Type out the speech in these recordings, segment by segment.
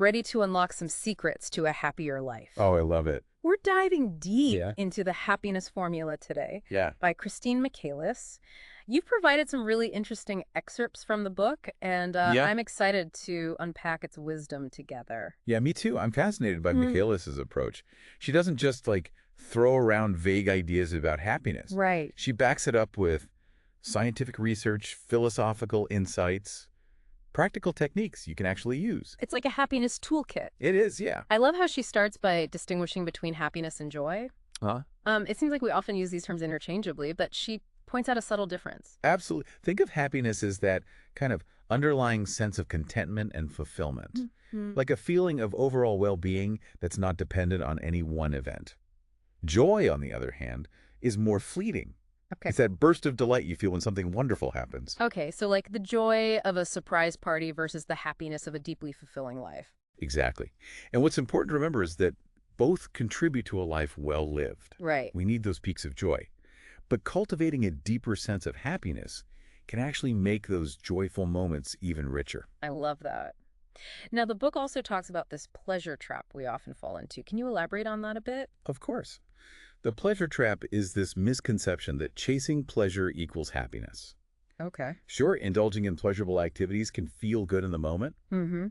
ready to unlock some secrets to a happier life. Oh, I love it. We're diving deep Yeah. into the happiness formula today Yeah. by Christine Michaelis. You've provided some really interesting excerpts from the book, and Yeah. I'm excited to unpack its wisdom together. Yeah, me too. I'm fascinated by Hmm. Michaelis's approach. She doesn't just like throw around vague ideas about happiness. Right. She backs it up with scientific research, philosophical insights, practical techniques you can actually use. It's like a happiness toolkit. It is, yeah. I love how she starts by distinguishing between happiness and joy. Huh? It seems like we often use these terms interchangeably, but she points out a subtle difference. Absolutely. Think of happiness as that kind of underlying sense of contentment and fulfillment, Mhm. like a feeling of overall well-being that's not dependent on any one event. Joy, on the other hand, is more fleeting. Okay. It's that burst of delight you feel when something wonderful happens. Okay, so like the joy of a surprise party versus the happiness of a deeply fulfilling life. Exactly. And what's important to remember is that both contribute to a life well lived. Right. We need those peaks of joy. But cultivating a deeper sense of happiness can actually make those joyful moments even richer. I love that. Now, the book also talks about this pleasure trap we often fall into. Can you elaborate on that a bit? Of course. The pleasure trap is this misconception that chasing pleasure equals happiness. Okay. Sure, indulging in pleasurable activities can feel good in the moment, Mm-hmm.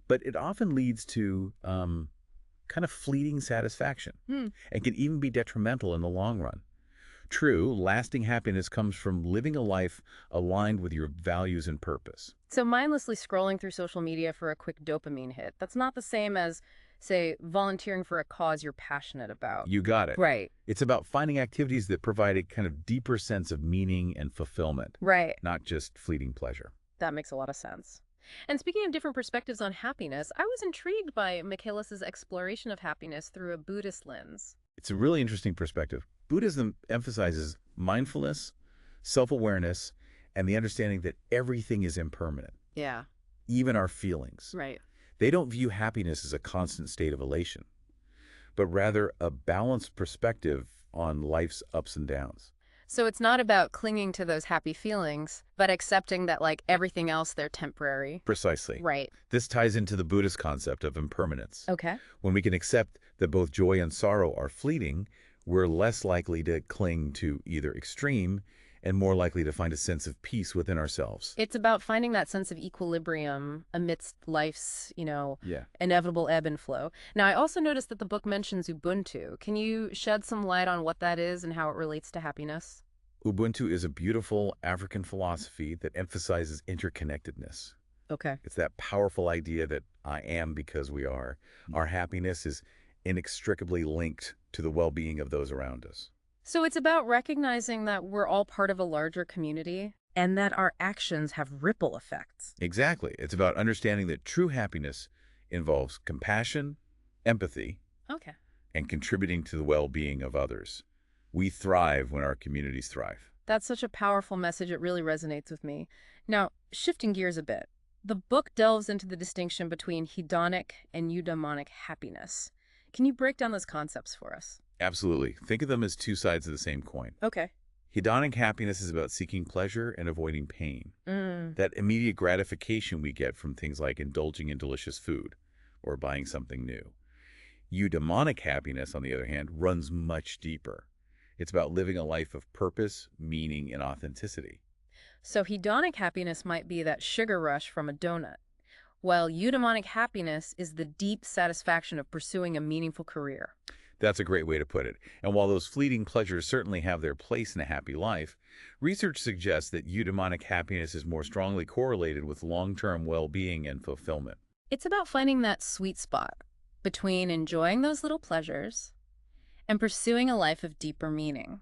but it often leads to kind of fleeting satisfaction Hmm. and can even be detrimental in the long run. True, lasting happiness comes from living a life aligned with your values and purpose. So mindlessly scrolling through social media for a quick dopamine hit, that's not the same as, say, volunteering for a cause you're passionate about. You got it. Right. It's about finding activities that provide a kind of deeper sense of meaning and fulfillment, Right. not just fleeting pleasure. That makes a lot of sense. And speaking of different perspectives on happiness, I was intrigued by Michaelis's exploration of happiness through a Buddhist lens. It's a really interesting perspective. Buddhism emphasizes mindfulness, self-awareness, and the understanding that everything is impermanent, Yeah. even our feelings. Right. They don't view happiness as a constant state of elation, but rather a balanced perspective on life's ups and downs. So it's not about clinging to those happy feelings, but accepting that, like everything else, they're temporary. Precisely. Right. This ties into the Buddhist concept of impermanence. Okay. When we can accept that both joy and sorrow are fleeting, we're less likely to cling to either extreme and more likely to find a sense of peace within ourselves. It's about finding that sense of equilibrium amidst life's, Yeah. inevitable ebb and flow. Now, I also noticed that the book mentions Ubuntu. Can you shed some light on what that is and how it relates to happiness? Ubuntu is a beautiful African philosophy that emphasizes interconnectedness. Okay. It's that powerful idea that I am because we are. Our happiness is inextricably linked to the well-being of those around us. So it's about recognizing that we're all part of a larger community and that our actions have ripple effects. Exactly. It's about understanding that true happiness involves compassion, empathy, Okay. and contributing to the well-being of others. We thrive when our communities thrive. That's such a powerful message. It really resonates with me. Now, shifting gears a bit, the book delves into the distinction between hedonic and eudaimonic happiness. Can you break down those concepts for us? Absolutely. Think of them as two sides of the same coin. Okay. Hedonic happiness is about seeking pleasure and avoiding pain. Mm. That immediate gratification we get from things like indulging in delicious food or buying something new. Eudaimonic happiness, on the other hand, runs much deeper. It's about living a life of purpose, meaning, and authenticity. So hedonic happiness might be that sugar rush from a donut, while eudaimonic happiness is the deep satisfaction of pursuing a meaningful career. That's a great way to put it. And while those fleeting pleasures certainly have their place in a happy life, research suggests that eudaimonic happiness is more strongly correlated with long-term well-being and fulfillment. It's about finding that sweet spot between enjoying those little pleasures and pursuing a life of deeper meaning.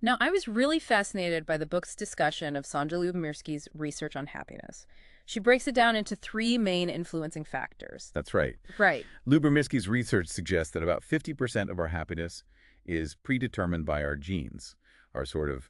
Now, I was really fascinated by the book's discussion of Sonja Lyubomirsky's research on happiness. She breaks it down into three main influencing factors. That's right. Right. Lyubomirsky's research suggests that about 50% of our happiness is predetermined by our genes, our sort of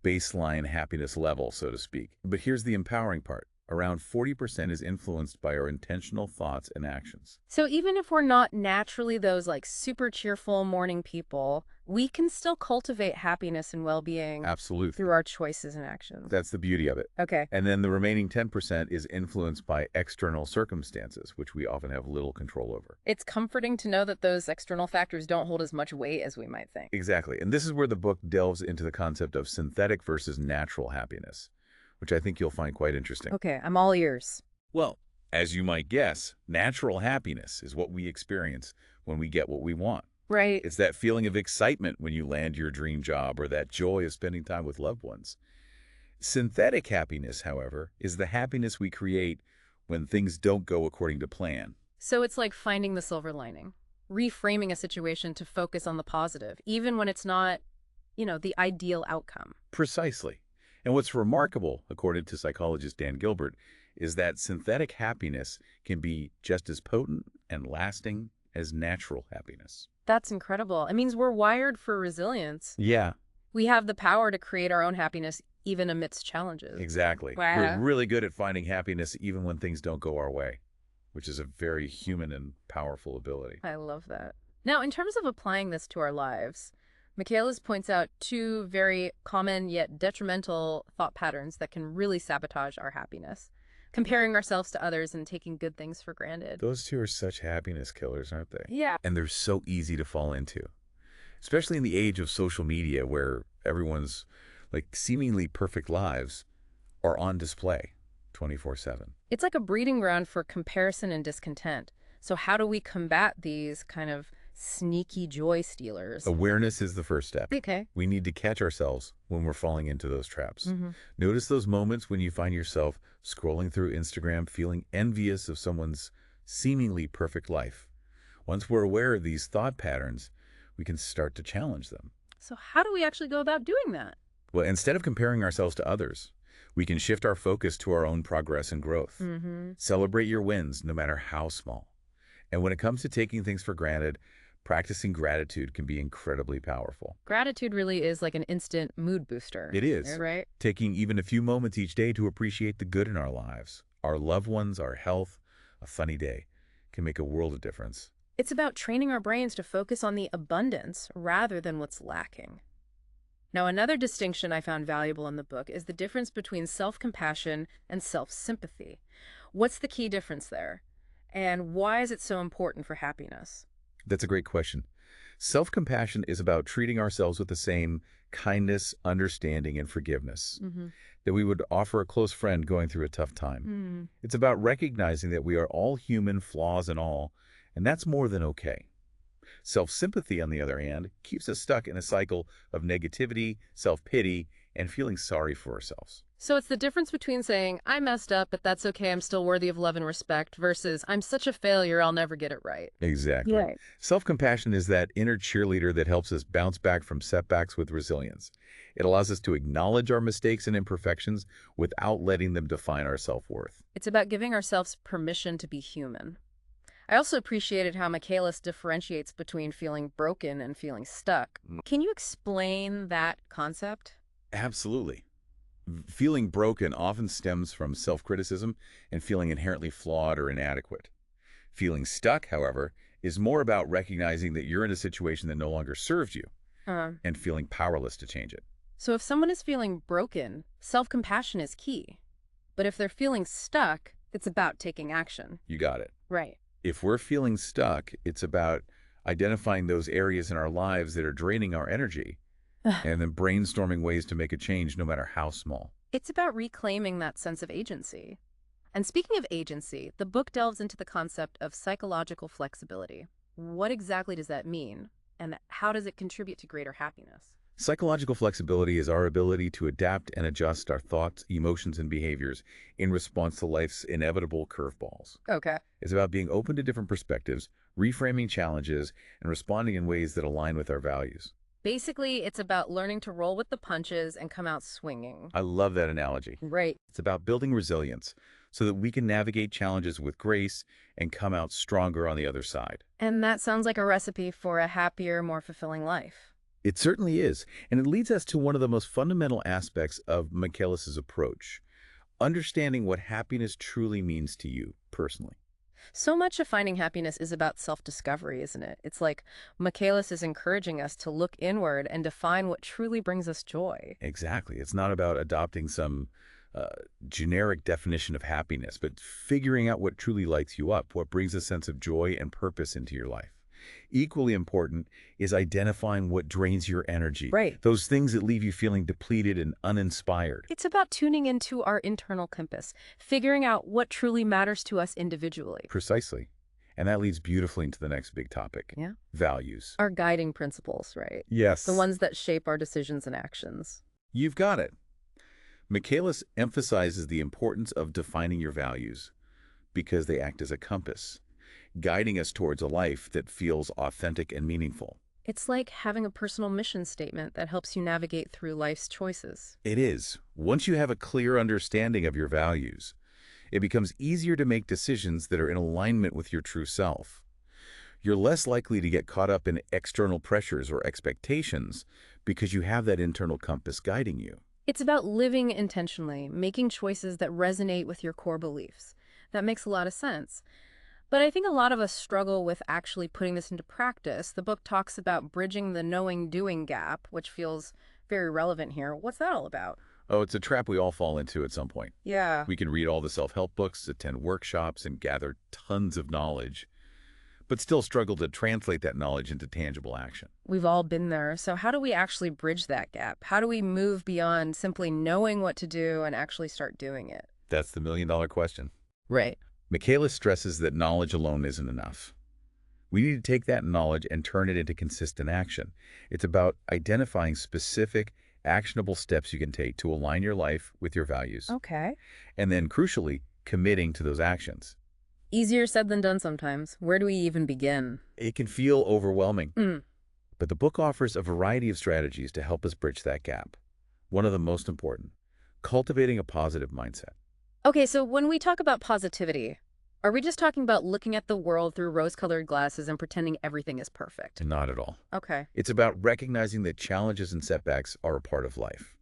baseline happiness level, so to speak. But here's the empowering part. Around 40% is influenced by our intentional thoughts and actions. So even if we're not naturally those like super cheerful morning people, we can still cultivate happiness and well-being through Absolutely. our choices and actions. That's the beauty of it. Okay. And then the remaining 10% is influenced by external circumstances, which we often have little control over. It's comforting to know that those external factors don't hold as much weight as we might think. Exactly. And this is where the book delves into the concept of synthetic versus natural happiness, which I think you'll find quite interesting. Okay, I'm all ears. Well, as you might guess, natural happiness is what we experience when we get what we want. Right. It's that feeling of excitement when you land your dream job or that joy of spending time with loved ones. Synthetic happiness, however, is the happiness we create when things don't go according to plan. So it's like finding the silver lining, reframing a situation to focus on the positive, even when it's not, the ideal outcome. Precisely. And what's remarkable, according to psychologist Dan Gilbert, is that synthetic happiness can be just as potent and lasting as natural happiness. That's incredible. It means we're wired for resilience. Yeah, We have the power to create our own happiness even amidst challenges. exactly. We're Wow. really good at finding happiness even when things don't go our way, which is a very human and powerful ability. I love that. Now, in terms of applying this to our lives, Michaelis points out two very common yet detrimental thought patterns that can really sabotage our happiness. Comparing ourselves to others and taking good things for granted. Those two are such happiness killers, aren't they? Yeah. And they're so easy to fall into, especially in the age of social media where everyone's like seemingly perfect lives are on display 24/7. It's like a breeding ground for comparison and discontent. So how do we combat these kind of sneaky joy stealers? Awareness is the first step. Okay. We need to catch ourselves when we're falling into those traps. Mm-hmm. Notice those moments when you find yourself scrolling through Instagram feeling envious of someone's seemingly perfect life. Once we're aware of these thought patterns, we can start to challenge them. So how do we actually go about doing that? Well, instead of comparing ourselves to others, we can shift our focus to our own progress and growth. Mm-hmm. Celebrate your wins, no matter how small. And when it comes to taking things for granted, practicing gratitude can be incredibly powerful. Gratitude really is like an instant mood booster. It is. Right? Taking even a few moments each day to appreciate the good in our lives, our loved ones, our health, a funny day, can make a world of difference. It's about training our brains to focus on the abundance rather than what's lacking. Now, another distinction I found valuable in the book is the difference between self-compassion and self-sympathy. What's the key difference there? And why is it so important for happiness? That's a great question. Self-compassion is about treating ourselves with the same kindness, understanding, and forgiveness Mm-hmm. that we would offer a close friend going through a tough time. It's about recognizing that we are all human, flaws and all, and that's more than okay. Self-sympathy, on the other hand, keeps us stuck in a cycle of negativity, self-pity, and feeling sorry for ourselves. So it's the difference between saying, I messed up, but that's okay, I'm still worthy of love and respect, versus I'm such a failure, I'll never get it right. Exactly. Right. Self-compassion is that inner cheerleader that helps us bounce back from setbacks with resilience. It allows us to acknowledge our mistakes and imperfections without letting them define our self-worth. It's about giving ourselves permission to be human. I also appreciated how Michaelis differentiates between feeling broken and feeling stuck. Can you explain that concept? Absolutely. Feeling broken often stems from self-criticism and feeling inherently flawed or inadequate. Feeling stuck, however, is more about recognizing that you're in a situation that no longer serves you and feeling powerless to change it. So if someone is feeling broken, self-compassion is key. But if they're feeling stuck, it's about taking action. You got it. Right. If we're feeling stuck, it's about identifying those areas in our lives that are draining our energy and then brainstorming ways to make a change no matter how small. It's about reclaiming that sense of agency. And speaking of agency, the book delves into the concept of psychological flexibility. What exactly does that mean? And how does it contribute to greater happiness? Psychological flexibility is our ability to adapt and adjust our thoughts, emotions, and behaviors in response to life's inevitable curveballs. Okay. It's about being open to different perspectives, reframing challenges, and responding in ways that align with our values. Basically, it's about learning to roll with the punches and come out swinging. I love that analogy. Right. It's about building resilience so that we can navigate challenges with grace and come out stronger on the other side. And that sounds like a recipe for a happier, more fulfilling life. It certainly is, and it leads us to one of the most fundamental aspects of Michaelis's approach, understanding what happiness truly means to you personally. So much of finding happiness is about self-discovery, isn't it? It's like Michaelis is encouraging us to look inward and define what truly brings us joy. Exactly. It's not about adopting some uh, generic definition of happiness, but figuring out what truly lights you up, what brings a sense of joy and purpose into your life. Equally important is identifying what drains your energy, Right. those things that leave you feeling depleted and uninspired. It's about tuning into our internal compass, figuring out what truly matters to us individually. Precisely. And that leads beautifully into the next big topic, Yeah. values. Our guiding principles, right? The Yes, ones that shape our decisions and actions. you've got it. Michaelis emphasizes the importance of defining your values because they act as a compass, guiding us towards a life that feels authentic and meaningful. It's like having a personal mission statement that helps you navigate through life's choices. It is. Once you have a clear understanding of your values, it becomes easier to make decisions that are in alignment with your true self. You're less likely to get caught up in external pressures or expectations because you have that internal compass guiding you. It's about living intentionally, making choices that resonate with your core beliefs. That makes a lot of sense. But I think a lot of us struggle with actually putting this into practice. The book talks about bridging the knowing-doing gap, which feels very relevant here. What's that all about? Oh, it's a trap we all fall into at some point. Yeah. We can read all the self-help books, attend workshops, and gather tons of knowledge, but still struggle to translate that knowledge into tangible action. We've all been there. So how do we actually bridge that gap? How do we move beyond simply knowing what to do and actually start doing it? That's the million-dollar question. Right. Michaelis stresses that knowledge alone isn't enough. We need to take that knowledge and turn it into consistent action. It's about identifying specific, actionable steps you can take to align your life with your values, Okay. and then, crucially, committing to those actions. Easier said than done sometimes. Where do we even begin? It can feel overwhelming, Mm. but the book offers a variety of strategies to help us bridge that gap. One of the most important, cultivating a positive mindset. Okay, so when we talk about positivity, are we just talking about looking at the world through rose-colored glasses and pretending everything is perfect? Not at all. Okay. It's about recognizing that challenges and setbacks are a part of life,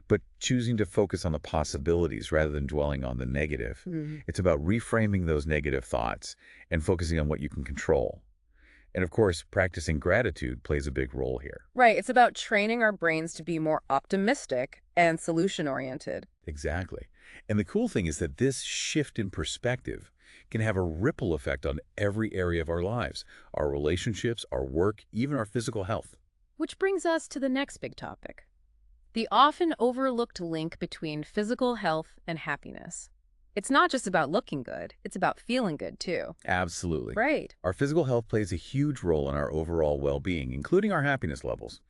but choosing to focus on the possibilities rather than dwelling on the negative. Mhm. It's about reframing those negative thoughts and focusing on what you can control. And of course, practicing gratitude plays a big role here. Right, it's about training our brains to be more optimistic and solution-oriented. Exactly. And the cool thing is that this shift in perspective can have a ripple effect on every area of our lives, our relationships, our work, even our physical health. Which brings us to the next big topic, the often overlooked link between physical health and happiness. It's not just about looking good, it's about feeling good too. Absolutely. Right. Our physical health plays a huge role in our overall well-being, including our happiness levels.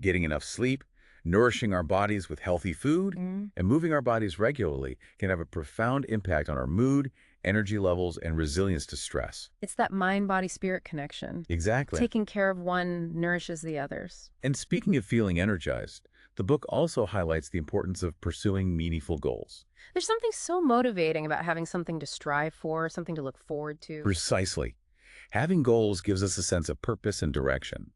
Getting enough sleep, nourishing our bodies with healthy food, Mm. and moving our bodies regularly can have a profound impact on our mood, energy levels, and resilience to stress. It's that mind-body-spirit connection. Exactly. Taking care of one nourishes the others. And speaking of feeling energized, the book also highlights the importance of pursuing meaningful goals. There's something so motivating about having something to strive for, something to look forward to. Precisely. Having goals gives us a sense of purpose and direction.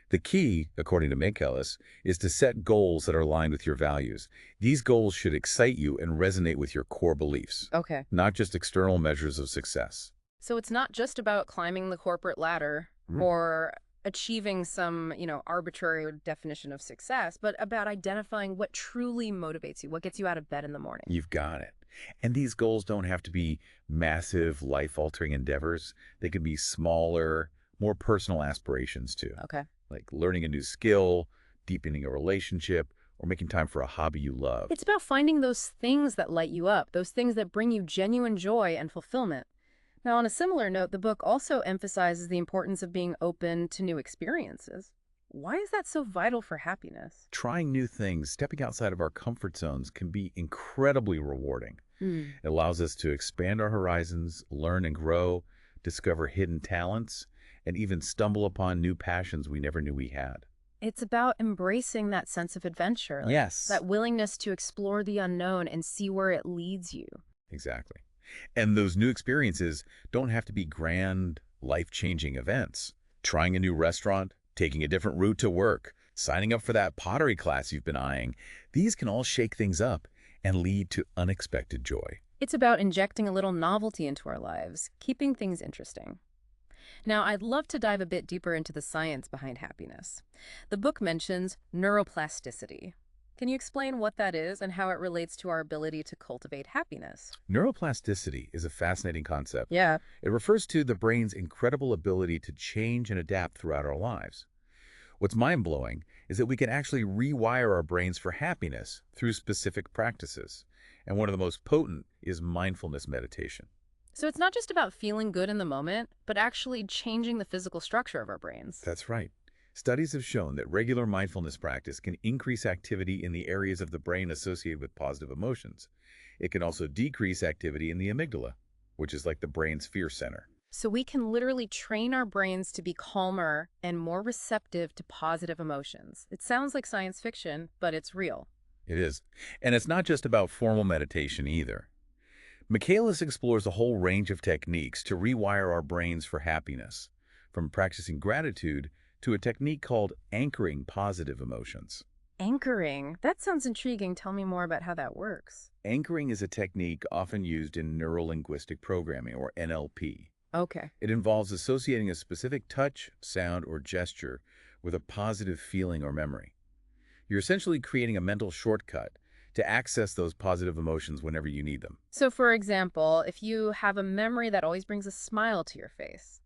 The key, according to Michaelis, is to set goals that are aligned with your values. These goals should excite you and resonate with your core beliefs, Okay. not just external measures of success. So it's not just about climbing the corporate ladder or achieving some, arbitrary definition of success, but about identifying what truly motivates you, what gets you out of bed in the morning. You've got it. And these goals don't have to be massive, life-altering endeavors. They can be smaller, more personal aspirations too, Okay. like learning a new skill, deepening a relationship, or making time for a hobby you love. It's about finding those things that light you up, those things that bring you genuine joy and fulfillment. Now, on a similar note, the book also emphasizes the importance of being open to new experiences. Why is that so vital for happiness? Trying new things, stepping outside of our comfort zones can be incredibly rewarding. Mm. It allows us to expand our horizons, learn and grow, discover hidden talents, and even stumble upon new passions we never knew we had. It's about embracing that sense of adventure, Yes. that willingness to explore the unknown and see where it leads you. Exactly. And those new experiences don't have to be grand, life-changing events. Trying a new restaurant, taking a different route to work, signing up for that pottery class you've been eyeing, these can all shake things up and lead to unexpected joy. It's about injecting a little novelty into our lives, keeping things interesting. Now, I'd love to dive a bit deeper into the science behind happiness. The book mentions neuroplasticity. Can you explain what that is and how it relates to our ability to cultivate happiness? Neuroplasticity is a fascinating concept. Yeah. It refers to the brain's incredible ability to change and adapt throughout our lives. What's mind-blowing is that we can actually rewire our brains for happiness through specific practices. And one of the most potent is mindfulness meditation. So it's not just about feeling good in the moment, but actually changing the physical structure of our brains. That's right. Studies have shown that regular mindfulness practice can increase activity in the areas of the brain associated with positive emotions. It can also decrease activity in the amygdala, which is like the brain's fear center. So we can literally train our brains to be calmer and more receptive to positive emotions. It sounds like science fiction, but it's real. It is. And it's not just about formal meditation either. Michaelis explores a whole range of techniques to rewire our brains for happiness, from practicing gratitude to a technique called anchoring positive emotions. Anchoring. That sounds intriguing. Tell me more about how that works. Anchoring is a technique often used in neuro-linguistic programming, or NLP. Okay. It involves associating a specific touch, sound, or gesture with a positive feeling or memory. You're essentially creating a mental shortcut to access those positive emotions whenever you need them. So, for example, if you have a memory that always brings a smile to your face,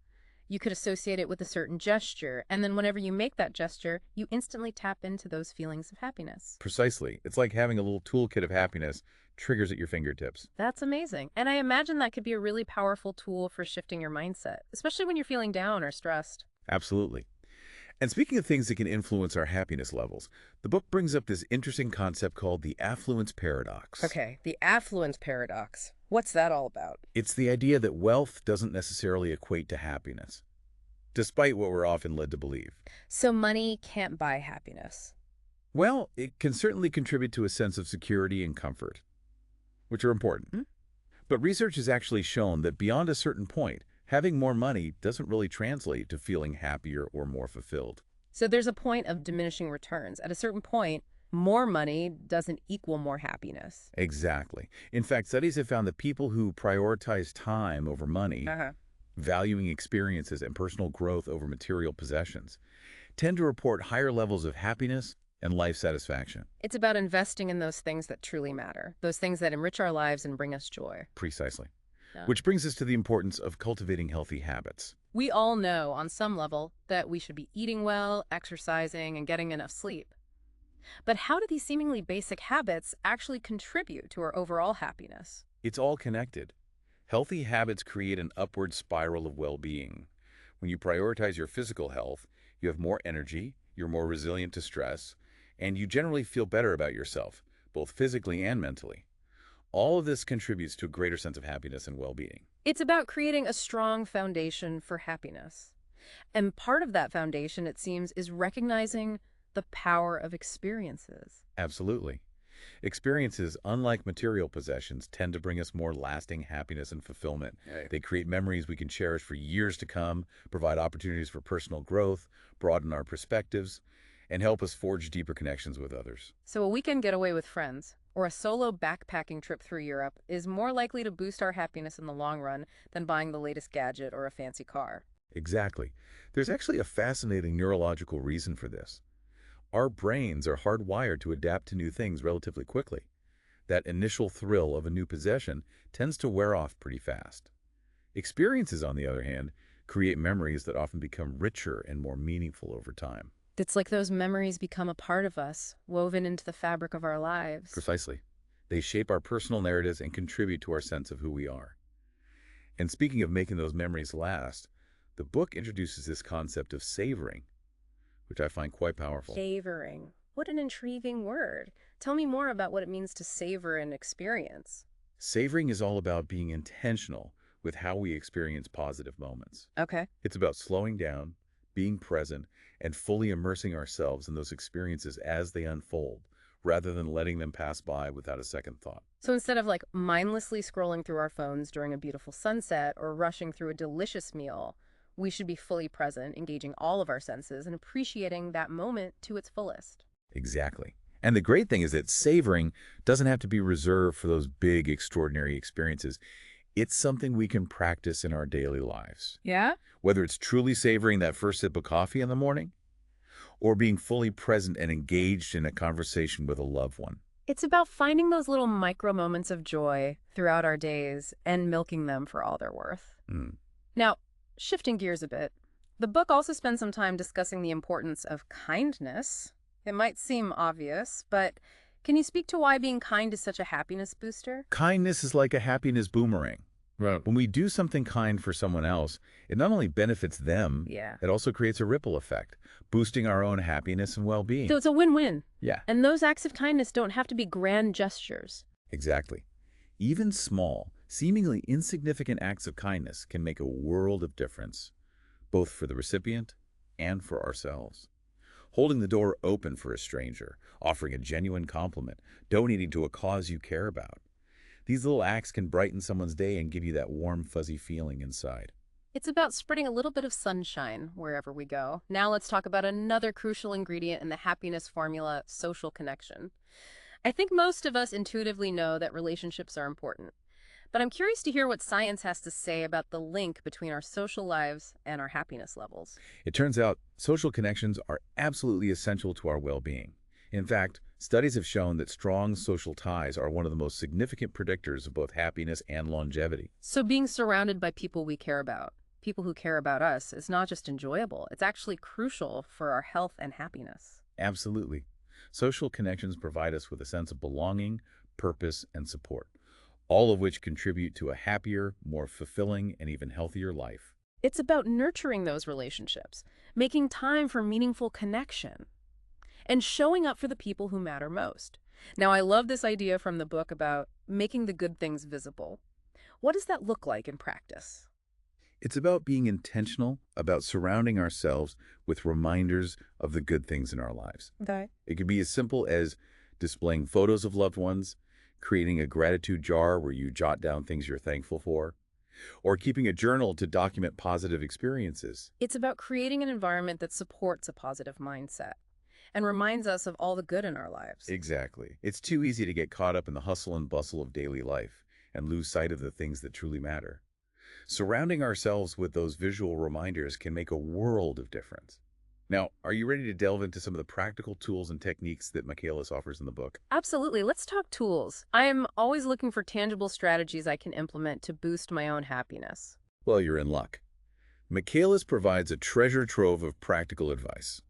you could associate it with a certain gesture, and then whenever you make that gesture, you instantly tap into those feelings of happiness. Precisely. It's like having a little toolkit of happiness triggers at your fingertips. That's amazing. And I imagine that could be a really powerful tool for shifting your mindset, especially when you're feeling down or stressed. Absolutely. And speaking of things that can influence our happiness levels, the book brings up this interesting concept called the affluence paradox. Okay, the affluence paradox. What's that all about? It's the idea that wealth doesn't necessarily equate to happiness, despite what we're often led to believe. So money can't buy happiness. Well, it can certainly contribute to a sense of security and comfort, which are important. Hmm? But research has actually shown that beyond a certain point, having more money doesn't really translate to feeling happier or more fulfilled. So there's a point of diminishing returns. At a certain point, more money doesn't equal more happiness. Exactly. In fact, studies have found that people who prioritize time over money, Uh-huh. valuing experiences and personal growth over material possessions, tend to report higher levels of happiness and life satisfaction. It's about investing in those things that truly matter, those things that enrich our lives and bring us joy. Precisely. Yeah. Which brings us to the importance of cultivating healthy habits. We all know on some level that we should be eating well, exercising, and getting enough sleep. But how do these seemingly basic habits actually contribute to our overall happiness? It's all connected. Healthy habits create an upward spiral of well-being. When you prioritize your physical health, you have more energy, you're more resilient to stress, and you generally feel better about yourself, both physically and mentally. All of this contributes to a greater sense of happiness and well-being. It's about creating a strong foundation for happiness. And part of that foundation, it seems, is recognizing the power of experiences. Absolutely. Experiences, unlike material possessions, tend to bring us more lasting happiness and fulfillment. Right. They create memories we can cherish for years to come, provide opportunities for personal growth, broaden our perspectives, and help us forge deeper connections with others. So a weekend getaway with friends or a solo backpacking trip through Europe is more likely to boost our happiness in the long run than buying the latest gadget or a fancy car. Exactly. There's actually a fascinating neurological reason for this. Our brains are hardwired to adapt to new things relatively quickly. That initial thrill of a new possession tends to wear off pretty fast. Experiences, on the other hand, create memories that often become richer and more meaningful over time. It's like those memories become a part of us, woven into the fabric of our lives. Precisely. They shape our personal narratives and contribute to our sense of who we are. And speaking of making those memories last, the book introduces this concept of savoring, which I find quite powerful. Savoring. What an intriguing word. Tell me more about what it means to savor an experience. Savoring is all about being intentional with how we experience positive moments. Okay. It's about slowing down, being present, and fully immersing ourselves in those experiences as they unfold, rather than letting them pass by without a second thought. So instead of like mindlessly scrolling through our phones during a beautiful sunset or rushing through a delicious meal, we should be fully present, engaging all of our senses and appreciating that moment to its fullest. Exactly. And the great thing is that savoring doesn't have to be reserved for those big, extraordinary experiences. It's something we can practice in our daily lives. Yeah? Whether it's truly savoring that first sip of coffee in the morning or being fully present and engaged in a conversation with a loved one. It's about finding those little micro moments of joy throughout our days and milking them for all they're worth. Mm. Now, shifting gears a bit, the book also spends some time discussing the importance of kindness. It might seem obvious, but can you speak to why being kind is such a happiness booster? Kindness is like a happiness boomerang. Right. When we do something kind for someone else, it not only benefits them, Yeah. it also creates a ripple effect, boosting our own happiness and So well-being. it's a win-win. Yeah, And those acts of kindness don't have to be grand gestures. exactly. Even small, seemingly insignificant acts of kindness can make a world of difference, both for the recipient and for ourselves. Holding the door open for a stranger, offering a genuine compliment, donating to a cause you care about. These little acts can brighten someone's day and give you that warm, fuzzy feeling inside. It's about spreading a little bit of sunshine wherever we go. Now let's talk about another crucial ingredient in the happiness formula, social connection. I think most of us intuitively know that relationships are important, but I'm curious to hear what science has to say about the link between our social lives and our happiness levels. It turns out social connections are absolutely essential to our well-being. In fact, studies have shown that strong social ties are one of the most significant predictors of both happiness and longevity. So being surrounded by people we care about, people who care about us, is not just enjoyable, it's actually crucial for our health and happiness. Absolutely. Social connections provide us with a sense of belonging, purpose, and support, all of which contribute to a happier, more fulfilling, and even healthier life. It's about nurturing those relationships, making time for meaningful connection, and showing up for the people who matter most. Now, I love this idea from the book about making the good things visible. What does that look like in practice? It's about being intentional, about surrounding ourselves with reminders of the good things in our lives. Okay. It could be as simple as displaying photos of loved ones, creating a gratitude jar where you jot down things you're thankful for, or keeping a journal to document positive experiences. It's about creating an environment that supports a positive mindset and reminds us of all the good in our lives. Exactly. It's too easy to get caught up in the hustle and bustle of daily life and lose sight of the things that truly matter. Surrounding ourselves with those visual reminders can make a world of difference. Now, are you ready to delve into some of the practical tools and techniques that Michaelis offers in the book? Absolutely. Let's talk tools. I am always looking for tangible strategies I can implement to boost my own happiness. Well, you're in luck. Michaelis provides a treasure trove of practical advice.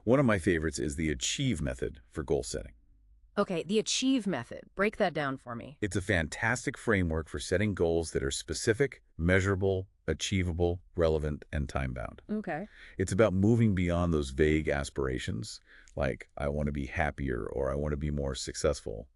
One of my favorites is the Achieve method for goal setting. Okay, the Achieve method. Break that down for me. It's a fantastic framework for setting goals that are specific, measurable, achievable, relevant, and time-bound. Okay. It's about moving beyond those vague aspirations, like I want to be happier or I want to be more successful,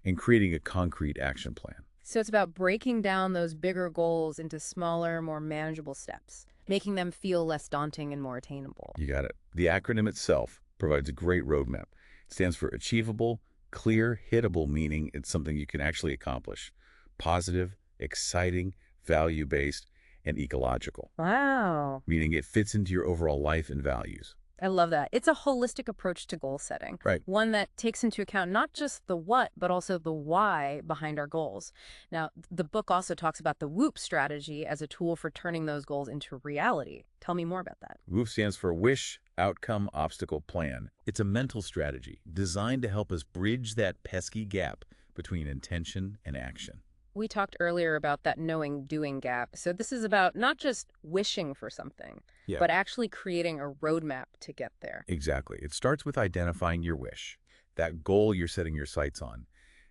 and creating a concrete action plan. So it's about breaking down those bigger goals into smaller, more manageable steps, making them feel less daunting and more attainable. You got it. The acronym itself provides a great roadmap. It stands for Achievable, Clear, Hittable, meaning it's something you can actually accomplish. Positive, exciting, value-based, and ecological, Wow. meaning it fits into your overall life and values. I love that. It's a holistic approach to goal setting. Right. One that takes into account not just the what, but also the why behind our goals. Now, the book also talks about the WHOOP strategy as a tool for turning those goals into reality. Tell me more about that. WOOF stands for Wish, Outcome, Obstacle, Plan. It's a mental strategy designed to help us bridge that pesky gap between intention and action. We talked earlier about that knowing-doing gap. So this is about not just wishing for something, Yeah. but actually creating a roadmap to get there. Exactly. It starts with identifying your wish, that goal you're setting your sights on.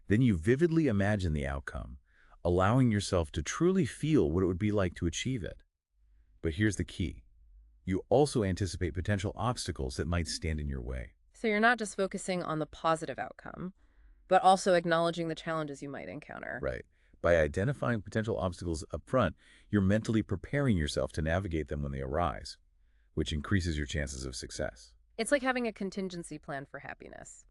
Then you vividly imagine the outcome, allowing yourself to truly feel what it would be like to achieve it. But here's the key. You also anticipate potential obstacles that might stand in your way. So you're not just focusing on the positive outcome, but also acknowledging the challenges you might encounter. Right. By identifying potential obstacles up front, you're mentally preparing yourself to navigate them when they arise, which increases your chances of success. It's like having a contingency plan for happiness.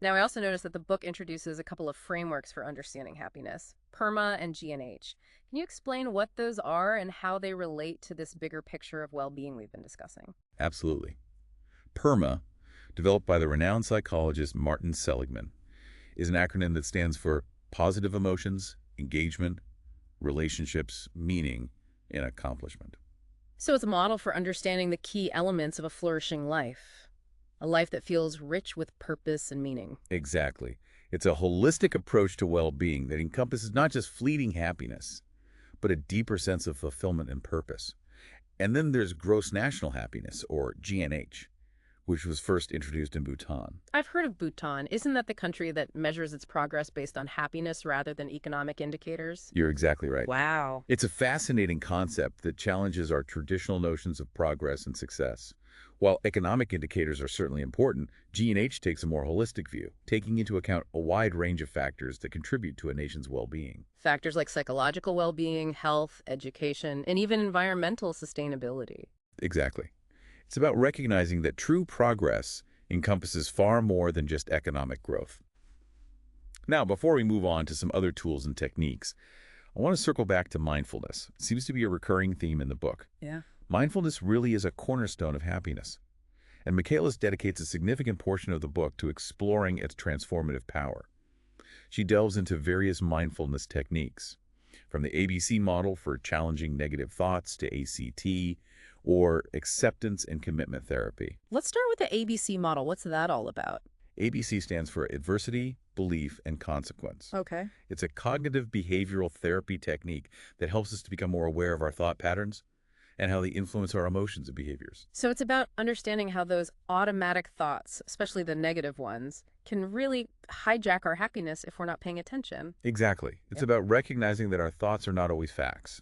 Now, I also noticed that the book introduces a couple of frameworks for understanding happiness, PERMA and G&H. Can you explain what those are and how they relate to this bigger picture of well-being we've been discussing? Absolutely. PERMA developed by the renowned psychologist Martin Seligman, is an acronym that stands for positive emotions, engagement, relationships, meaning, and accomplishment. So it's a model for understanding the key elements of a flourishing life, a life that feels rich with purpose and meaning. Exactly. It's a holistic approach to well-being that encompasses not just fleeting happiness, but a deeper sense of fulfillment and purpose. And then there's gross national happiness, or GNH, which was first introduced in Bhutan. I've heard of Bhutan. Isn't that the country that measures its progress based on happiness rather than economic indicators? You're exactly right. Wow. It's a fascinating concept that challenges our traditional notions of progress and success. While economic indicators are certainly important, G&H takes a more holistic view, taking into account a wide range of factors that contribute to a nation's well-being. Factors like psychological well-being, health, education, and even environmental sustainability. Exactly. It's about recognizing that true progress encompasses far more than just economic growth. Now, before we move on to some other tools and techniques, I want to circle back to mindfulness. It seems to be a recurring theme in the book. Yeah. Mindfulness really is a cornerstone of happiness, and Michaelis dedicates a significant portion of the book to exploring its transformative power. She delves into various mindfulness techniques, from the ABC model for challenging negative thoughts to ACT, or acceptance and commitment therapy. Let's start with the ABC model. What's that all about? ABC stands for adversity, belief, and consequence. Okay. It's a cognitive behavioral therapy technique that helps us to become more aware of our thought patterns and how they influence our emotions and behaviors. So it's about understanding how those automatic thoughts, especially the negative ones, can really hijack our happiness if we're not paying attention. Exactly. It's about recognizing that our thoughts are not always facts,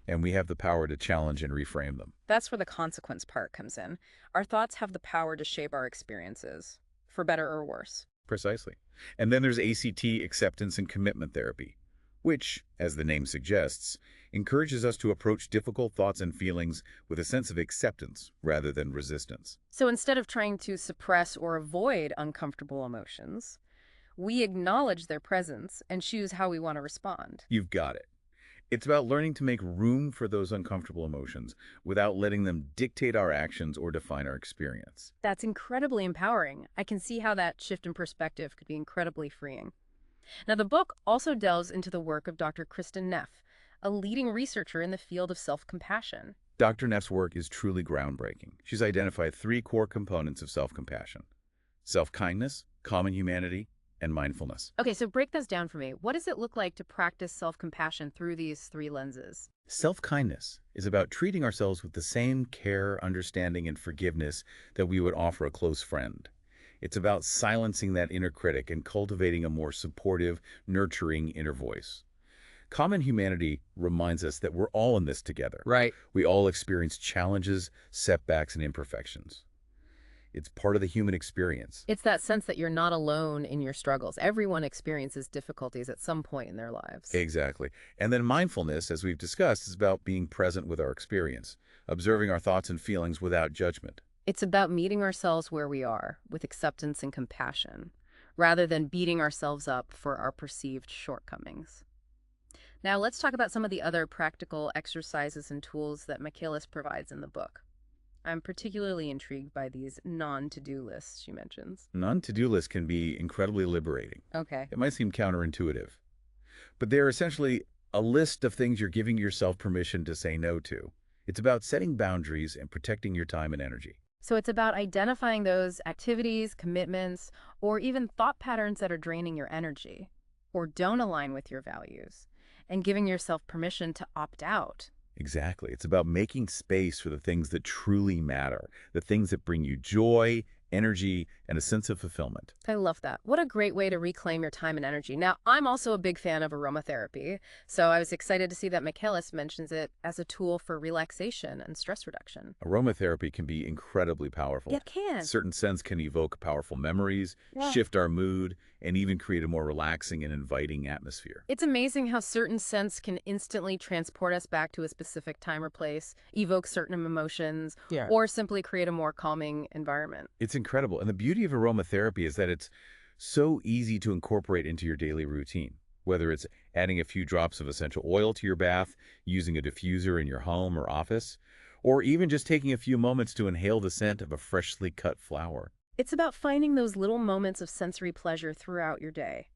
and we have the power to challenge and reframe them. That's where the consequence part comes in. Our thoughts have the power to shape our experiences, for better or worse. Precisely. And then there's ACT, acceptance and commitment therapy, which, as the name suggests, encourages us to approach difficult thoughts and feelings with a sense of acceptance rather than resistance. So instead of trying to suppress or avoid uncomfortable emotions, we acknowledge their presence and choose how we want to respond. You've got it. It's about learning to make room for those uncomfortable emotions without letting them dictate our actions or define our experience. That's incredibly empowering. I can see how that shift in perspective could be incredibly freeing. Now, the book also delves into the work of Dr. Kristen Neff, a leading researcher in the field of self-compassion. Dr. Neff's work is truly groundbreaking. She's identified 3 core components of self-compassion: self-kindness, common humanity, and mindfulness. Okay, so break this down for me. What does it look like to practice self-compassion through these 3 lenses? Self-kindness is about treating ourselves with the same care, understanding, and forgiveness that we would offer a close friend. It's about silencing that inner critic and cultivating a more supportive, nurturing inner voice. Common humanity reminds us that we're all in this together. Right. We all experience challenges, setbacks, and imperfections. It's part of the human experience. It's that sense that you're not alone in your struggles. Everyone experiences difficulties at some point in their lives. Exactly. And then mindfulness, as we've discussed, is about being present with our experience, observing our thoughts and feelings without judgment. It's about meeting ourselves where we are, with acceptance and compassion, rather than beating ourselves up for our perceived shortcomings. Now, let's talk about some of the other practical exercises and tools that Michaelis provides in the book. I'm particularly intrigued by these non-to-do lists she mentions. Non-to-do lists can be incredibly liberating. Okay. It might seem counterintuitive, but they're essentially a list of things you're giving yourself permission to say no to. It's about setting boundaries and protecting your time and energy. So it's about identifying those activities, commitments, or even thought patterns that are draining your energy or don't align with your values, and giving yourself permission to opt out. Exactly. It's about making space for the things that truly matter, the things that bring you joy, energy, and a sense of fulfillment. I love that. What a great way to reclaim your time and energy. Now, I'm also a big fan of aromatherapy, so I was excited to see that Michaelis mentions it as a tool for relaxation and stress reduction. Aromatherapy can be incredibly powerful. It can. Certain scents can evoke powerful memories, Yeah. shift our mood, and even create a more relaxing and inviting atmosphere. It's amazing how certain scents can instantly transport us back to a specific time or place, evoke certain emotions, Yeah. or simply create a more calming environment. It's incredible. And the beauty of aromatherapy is that it's so easy to incorporate into your daily routine. Whether it's adding a few drops of essential oil to your bath, using a diffuser in your home or office, or even just taking a few moments to inhale the scent of a freshly cut flower. It's about finding those little moments of sensory pleasure throughout your day.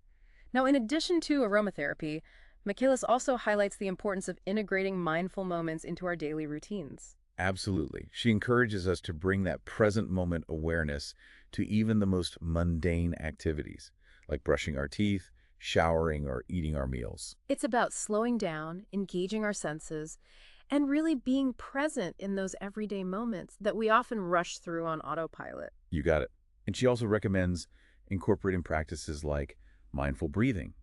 Now, in addition to aromatherapy, Michaelis also highlights the importance of integrating mindful moments into our daily routines. Absolutely. She encourages us to bring that present moment awareness to even the most mundane activities, like brushing our teeth, showering, or eating our meals. It's about slowing down, engaging our senses, and really being present in those everyday moments that we often rush through on autopilot. You got it. And she also recommends incorporating practices like mindful breathing,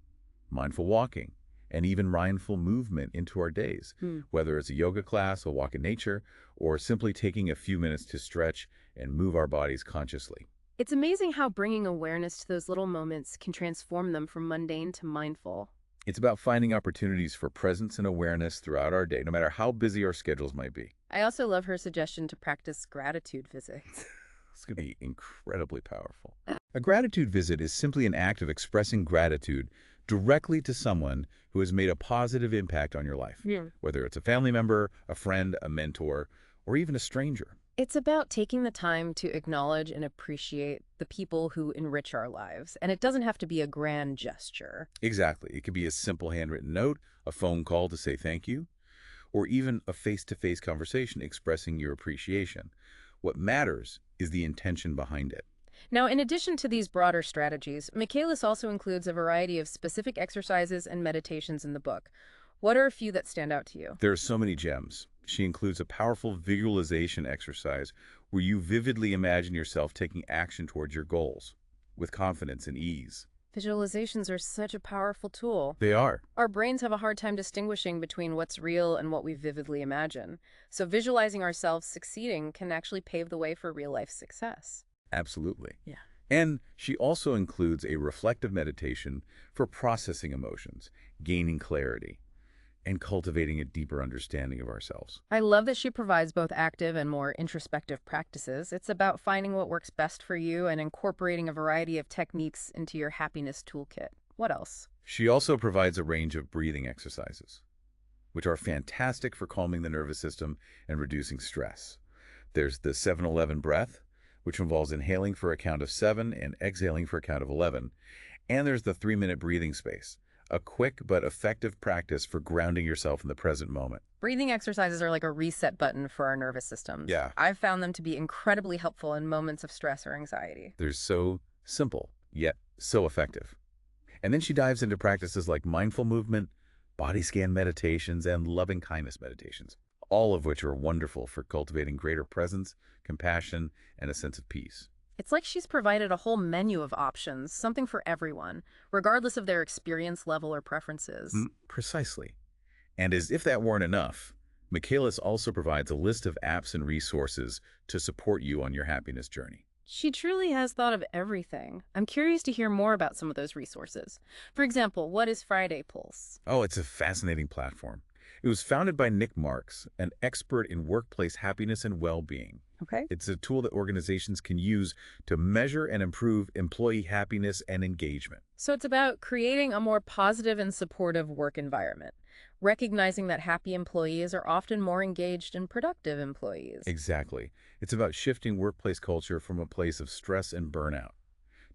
mindful walking, and even mindful movement into our days, Hmm. whether it's a yoga class, a walk in nature, or simply taking a few minutes to stretch and move our bodies consciously. It's amazing how bringing awareness to those little moments can transform them from mundane to mindful. It's about finding opportunities for presence and awareness throughout our day, no matter how busy our schedules might be. I also love her suggestion to practice gratitude visits. It's going to be incredibly powerful. A gratitude visit is simply an act of expressing gratitude directly to someone who has made a positive impact on your life, Yeah. whether it's a family member, a friend, a mentor, or even a stranger. It's about taking the time to acknowledge and appreciate the people who enrich our lives, and it doesn't have to be a grand gesture. Exactly. It could be a simple handwritten note, a phone call to say thank you, or even a face-to-face conversation expressing your appreciation. What matters is the intention behind it. Now, in addition to these broader strategies, Michaelis also includes a variety of specific exercises and meditations in the book. What are a few that stand out to you? There are so many gems. She includes a powerful visualization exercise where you vividly imagine yourself taking action towards your goals with confidence and ease. Visualizations are such a powerful tool. They are. Our brains have a hard time distinguishing between what's real and what we vividly imagine. So visualizing ourselves succeeding can actually pave the way for real-life success. Absolutely. Yeah. And she also includes a reflective meditation for processing emotions, gaining clarity, and cultivating a deeper understanding of ourselves. I love that she provides both active and more introspective practices. It's about finding what works best for you and incorporating a variety of techniques into your happiness toolkit. What else? She also provides a range of breathing exercises, which are fantastic for calming the nervous system and reducing stress. There's the 7-11 breath, which involves inhaling for a count of 7 and exhaling for a count of 11. And there's the 3-minute breathing space, a quick but effective practice for grounding yourself in the present moment. Breathing exercises are like a reset button for our nervous systems. Yeah. I've found them to be incredibly helpful in moments of stress or anxiety. They're so simple, yet so effective. And then she dives into practices like mindful movement, body scan meditations, and loving kindness meditations, all of which are wonderful for cultivating greater presence, compassion, and a sense of peace. It's like she's provided a whole menu of options, something for everyone, regardless of their experience level or preferences. Precisely. And as if that weren't enough, Michaelis also provides a list of apps and resources to support you on your happiness journey. She truly has thought of everything. I'm curious to hear more about some of those resources. For example, what is Friday Pulse? Oh, it's a fascinating platform. It was founded by Nick Marks, an expert in workplace happiness and well-being. Okay. It's a tool that organizations can use to measure and improve employee happiness and engagement. So it's about creating a more positive and supportive work environment, recognizing that happy employees are often more engaged and productive employees. Exactly. It's about shifting workplace culture from a place of stress and burnout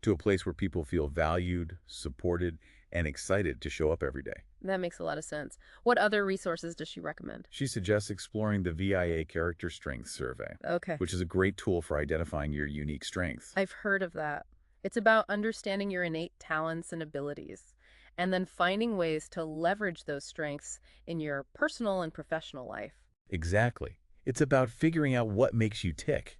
to a place where people feel valued, supported, and excited to show up every day. That makes a lot of sense. What other resources does she recommend? She suggests exploring the VIA Character Strengths Survey, Okay. which is a great tool for identifying your unique strengths. I've heard of that. It's about understanding your innate talents and abilities, and then finding ways to leverage those strengths in your personal and professional life. Exactly. It's about figuring out what makes you tick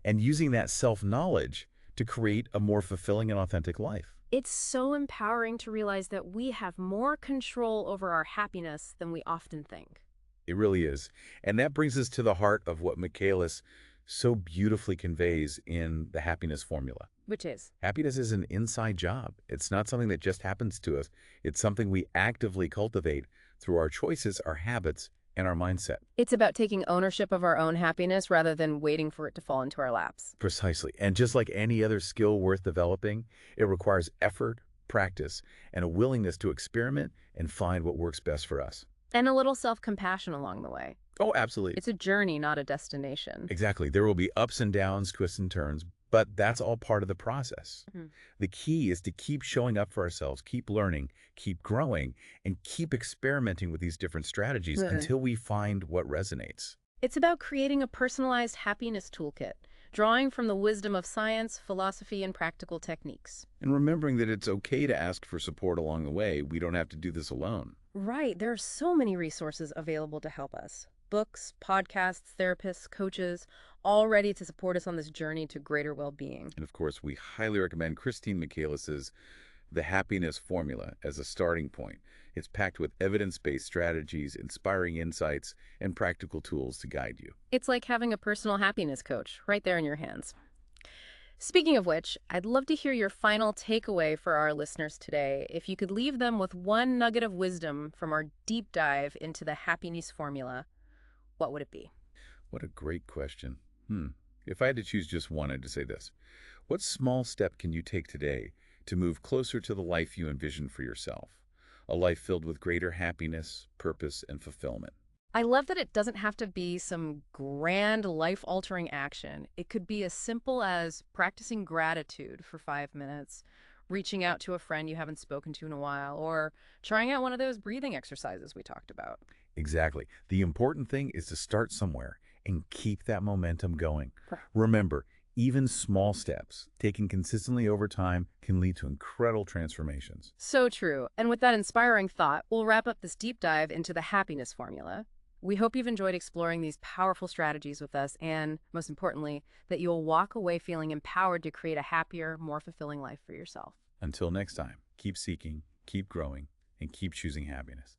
and using that self-knowledge to create a more fulfilling and authentic life. It's so empowering to realize that we have more control over our happiness than we often think. It really is. And that brings us to the heart of what Michaelis so beautifully conveys in the happiness formula. Which is? Happiness is an inside job. It's not something that just happens to us. It's something we actively cultivate through our choices, our habits, and our mindset. It's about taking ownership of our own happiness rather than waiting for it to fall into our laps. Precisely. And just like any other skill worth developing, it requires effort, practice, and a willingness to experiment and find what works best for us. And a little self-compassion along the way. Oh, absolutely. It's a journey, not a destination. Exactly. There will be ups and downs, twists and turns, But that's all part of the process. Mhm. The key is to keep showing up for ourselves, keep learning, keep growing, and keep experimenting with these different strategies Good. until we find what resonates. It's about creating a personalized happiness toolkit, drawing from the wisdom of science, philosophy, and practical techniques. And remembering that it's okay to ask for support along the way. We don't have to do this alone. Right, there are so many resources available to help us. Books, podcasts, therapists, coaches, all ready to support us on this journey to greater well-being. And of course, we highly recommend Christine Michaelis's The Happiness Formula as a starting point. It's packed with evidence-based strategies, inspiring insights, and practical tools to guide you. It's like having a personal happiness coach right there in your hands. Speaking of which, I'd love to hear your final takeaway for our listeners today. If you could leave them with one nugget of wisdom from our deep dive into the happiness formula, what would it be? What a great question. If I had to choose just one, I'd say this. What small step can you take today to move closer to the life you envision for yourself? A life filled with greater happiness, purpose, and fulfillment. I love that it doesn't have to be some grand life-altering action. It could be as simple as practicing gratitude for 5 minutes, reaching out to a friend you haven't spoken to in a while, or trying out one of those breathing exercises we talked about. Exactly. The important thing is to start somewhere and keep that momentum going. Right. Remember, even small steps, taken consistently over time, can lead to incredible transformations. So true. And with that inspiring thought, we'll wrap up this deep dive into the happiness formula. We hope you've enjoyed exploring these powerful strategies with us and, most importantly, that you'll walk away feeling empowered to create a happier, more fulfilling life for yourself. Until next time, keep seeking, keep growing, and keep choosing happiness.